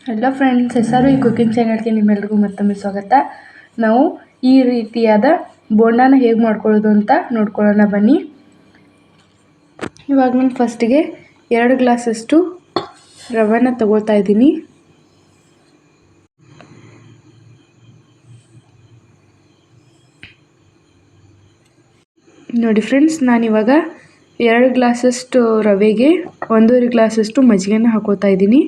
Hello friends, SRV cooking ಚಾನಲ್ಗೆ ನಿಮ್ಮೆಲ್ಲರಿಗೂ ಮತ್ತೊಮ್ಮೆ ಸ್ವಾಗತ. ನಾವು ಈ ರೀತಿಯಾದ ಬೋಂಡಾನ ಹೇಗೆ ಮಾಡ್ಕೊಳ್ಳೋದು ಅಂತ ನೋಡ್ಕೊಳ್ಳೋಣ ಬನ್ನಿ. ಇವಾಗ ನಾನು ಫಸ್ಟಿಗೆ 2 ಗ್ಲಾಸಷ್ಟು ರವೆನ ತಗೊಳ್ತಾ ಇದ್ದೀನಿ. ನೋಡಿ ಫ್ರೆಂಡ್ಸ್, ನಾನಿವಾಗ 2 ಗ್ಲಾಸಷ್ಟು ರವೆಗೆ 1.5 ಗ್ಲಾಸಷ್ಟು ಮಜ್ಜಿಗೆನ ಹಾಕೋತಾ ಇದ್ದೀನಿ.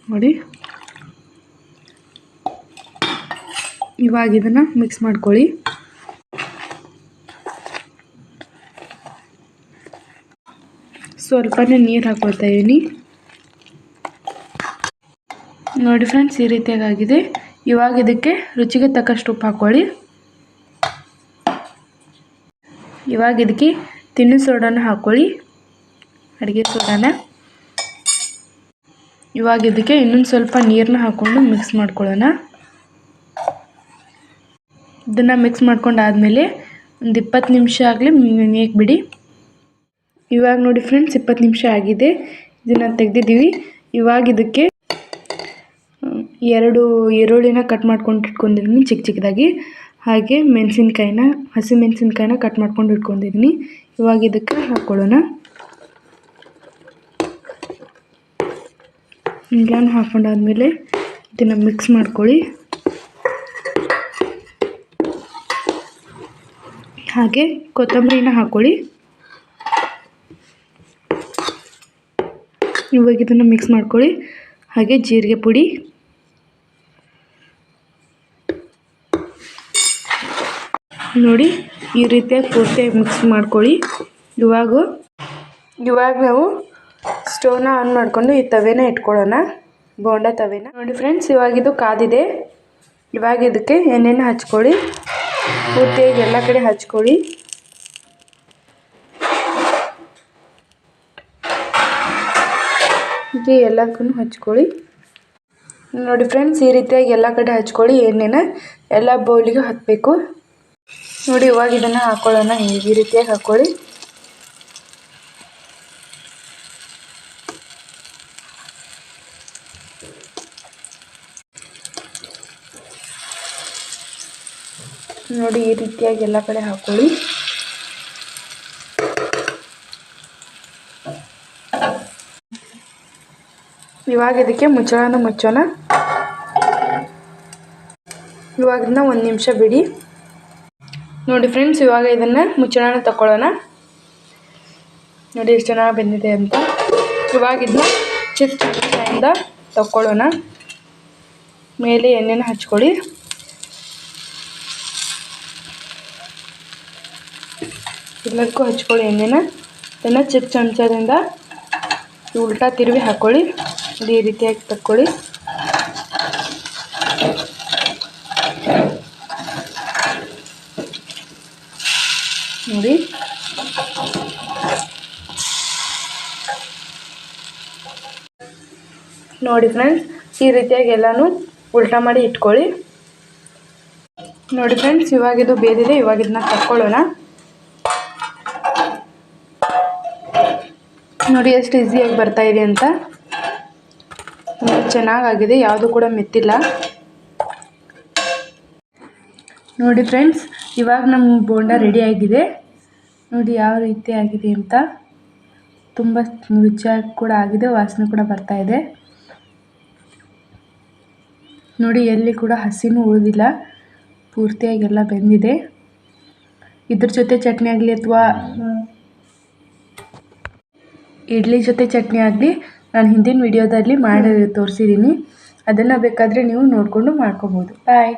ನೋಡಿ, ಇವಾಗ ಇದನ್ನು ಮಿಕ್ಸ್ ಮಾಡ್ಕೊಳ್ಳಿ. ಸ್ವಲ್ಪನೇ ನೀರು ಹಾಕೊಳ್ತಾ ಇದ್ದೀನಿ. ನೋಡಿ ಫ್ರೆಂಡ್ಸ್, ಈ ರೀತಿಯಾಗಿದೆ. ಇವಾಗ ಇದಕ್ಕೆ ರುಚಿಗೆ ತಕ್ಕಷ್ಟು ಉಪ್ಪು ಹಾಕ್ಕೊಳ್ಳಿ. ಇವಾಗ ಇದಕ್ಕೆ ತಿನ್ನೋ ಸೋಡಾನ ಹಾಕ್ಕೊಳ್ಳಿ, ಅಡುಗೆ ಸೋಡಾನ. ಇವಾಗ ಇದಕ್ಕೆ ಇನ್ನೊಂದು ಸ್ವಲ್ಪ ನೀರನ್ನ ಹಾಕ್ಕೊಂಡು ಮಿಕ್ಸ್ ಮಾಡ್ಕೊಳ್ಳೋಣ. ಇದನ್ನು ಮಿಕ್ಸ್ ಮಾಡ್ಕೊಂಡಾದಮೇಲೆ ಒಂದು 20 ನಿಮಿಷ ಆಗಲಿ ನೆನೆಯಕ್ಕೆ ಬಿಡಿ. ಇವಾಗ ನೋಡಿ ಫ್ರೆಂಡ್ಸ್, 20 ನಿಮಿಷ ಆಗಿದೆ. ಇದನ್ನು ತೆಗೆದಿದ್ದೀವಿ. ಇವಾಗ ಇದಕ್ಕೆ 2 ಈರುಳ್ಳಿನ ಕಟ್ ಮಾಡ್ಕೊಂಡು ಇಟ್ಕೊಂಡಿದ್ದೀನಿ ಚಿಕ್ಕ ಚಿಕ್ಕದಾಗಿ. ಹಾಗೆ ಹಸಿ ಮೆಣಸಿನ್ಕಾಯಿನ ಕಟ್ ಮಾಡ್ಕೊಂಡು ಇಟ್ಕೊಂಡಿದ್ದೀನಿ. ಇವಾಗ ಇದಕ್ಕೆ ಹಾಕ್ಕೊಳ್ಳೋಣ. ಎಲ್ಲನೂ ಹಾಕೊಂಡಾದ್ಮೇಲೆ ಇದನ್ನು ಮಿಕ್ಸ್ ಮಾಡ್ಕೊಳ್ಳಿ. ಹಾಗೆ ಕೊತ್ತಂಬರಿನ ಹಾಕ್ಕೊಳ್ಳಿ. ಇವಾಗ ಇದನ್ನು ಮಿಕ್ಸ್ ಮಾಡ್ಕೊಳ್ಳಿ. ಹಾಗೆ ಜೀರಿಗೆ ಪುಡಿ, ನೋಡಿ ಈ ರೀತಿಯಾಗಿ ಪೂರ್ತಿಯಾಗಿ ಮಿಕ್ಸ್ ಮಾಡ್ಕೊಳ್ಳಿ. ಇವಾಗ ನಾವು ಸ್ಟವ್ನ ಆನ್ ಮಾಡಿಕೊಂಡು ಈ ತವೆನ ಇಟ್ಕೊಳ್ಳೋಣ, ಬೋಂಡ ತವೆನ. ನೋಡಿ ಫ್ರೆಂಡ್ಸ್, ಇವಾಗ ಇದು ಕಾದಿದೆ. ಇವಾಗ ಇದಕ್ಕೆ ಎಣ್ಣೆನ ಹಚ್ಕೊಳ್ಳಿ. ಪೂರ್ತಿಯಾಗಿ ಎಲ್ಲ ಕಡೆ ಹಚ್ಕೊಳ್ಳಿ. ಹೀಗೆ ಎಲ್ಲಕ್ಕೂ ಹಚ್ಕೊಳ್ಳಿ. ನೋಡಿ ಫ್ರೆಂಡ್ಸ್, ಈ ರೀತಿಯಾಗಿ ಎಲ್ಲ ಕಡೆ ಹಚ್ಕೊಳ್ಳಿ. ಎಣ್ಣೆನ ಎಲ್ಲ ಬೌಲಿಗೆ ಹತ್ತಬೇಕು. ನೋಡಿ, ಇವಾಗ ಇದನ್ನು ಹಾಕ್ಕೊಳ್ಳೋಣ. ಈ ರೀತಿಯಾಗಿ ಹಾಕ್ಕೊಳ್ಳಿ. ನೋಡಿ, ಈ ರೀತಿಯಾಗಿ ಎಲ್ಲ ಕಡೆ ಹಾಕ್ಕೊಳ್ಳಿ. ಇವಾಗ ಇದಕ್ಕೆ ಮುಚ್ಚೋಣ. ಇವಾಗ ಇದನ್ನ 1 ನಿಮಿಷ ಬಿಡಿ. ನೋಡಿ ಫ್ರೆಂಡ್ಸ್, ಇವಾಗ ಇದನ್ನು ಮುಚ್ಚಳನ ತಗೊಳ್ಳೋಣ. ನೋಡಿ ಎಷ್ಟು ಚೆನ್ನಾಗಿ ಬೆಂದಿದೆ ಅಂತ. ಇವಾಗ ಇದನ್ನ ಚಿಕ್ಕ ಚಮಚದಿಂದ ತಗೊಳ್ಳೋಣ. ಮೇಲೆ ಎಣ್ಣೆನ ಹಚ್ಕೊಳ್ಳಿ. ಎಲ್ಲದಕ್ಕೂ ಹಚ್ಕೊಳ್ಳಿ ಎಣ್ಣೆನ. ಇದನ್ನು ಚಿಕ್ಕ ಚಮಚದಿಂದ ಉಲ್ಟಾ ತಿರುವಿ ಹಾಕ್ಕೊಳ್ಳಿ. ಈ ರೀತಿಯಾಗಿ ತಕ್ಕೊಳ್ಳಿ. ನೋಡಿ ಫ್ರೆಂಡ್ಸ್, ಈ ರೀತಿಯಾಗಿ ಎಲ್ಲನೂ ಉಲ್ಟಾ ಮಾಡಿ ಇಟ್ಕೊಳ್ಳಿ. ನೋಡಿ ಫ್ರೆಂಡ್ಸ್, ಇವಾಗ ಇದು ಬೇದಿದೆ. ಇವಾಗ ಇದನ್ನ ತಕ್ಕೊಳ್ಳೋಣ. ನೋಡಿ ಎಷ್ಟು ಈಸಿಯಾಗಿ ಬರ್ತಾ ಇದೆ ಅಂತ. ಚೆನ್ನಾಗಾಗಿದೆ, ಯಾವುದು ಕೂಡ ಮೆತ್ತಿಲ್ಲ. ನೋಡಿ ಫ್ರೆಂಡ್ಸ್, ಇವಾಗ ನಮ್ಮ ಬೋಂಡ ರೆಡಿ ಆಗಿದೆ. ನೋಡಿ ಯಾವ ರೀತಿ ಆಗಿದೆ ಅಂತ. ತುಂಬ ರುಚಿಯಾಗಿ ಕೂಡ ಆಗಿದೆ, ವಾಸನೆ ಕೂಡ ಬರ್ತಾ ಇದೆ. ನೋಡಿ, ಎಲ್ಲಿ ಕೂಡ ಹಸಿನೂ ಉಳಿದಿಲ್ಲ, ಪೂರ್ತಿಯಾಗಿ ಎಲ್ಲ ಬೆಂದಿದೆ. ಇದ್ರ ಜೊತೆ ಚಟ್ನಿ ಆಗಲಿ ಅಥವಾ ಇಡ್ಲಿ ಜೊತೆ ಚಟ್ನಿ ಆಗಲಿ ನಾನು ಹಿಂದಿನ ವಿಡಿಯೋದಲ್ಲಿ ಮಾಡಿ ತೋರಿಸಿದ್ದೀನಿ. ಅದನ್ನು ಬೇಕಾದರೆ ನೀವು ನೋಡಿಕೊಂಡು ಮಾಡ್ಕೋಬೋದು. ಬಾಯ್.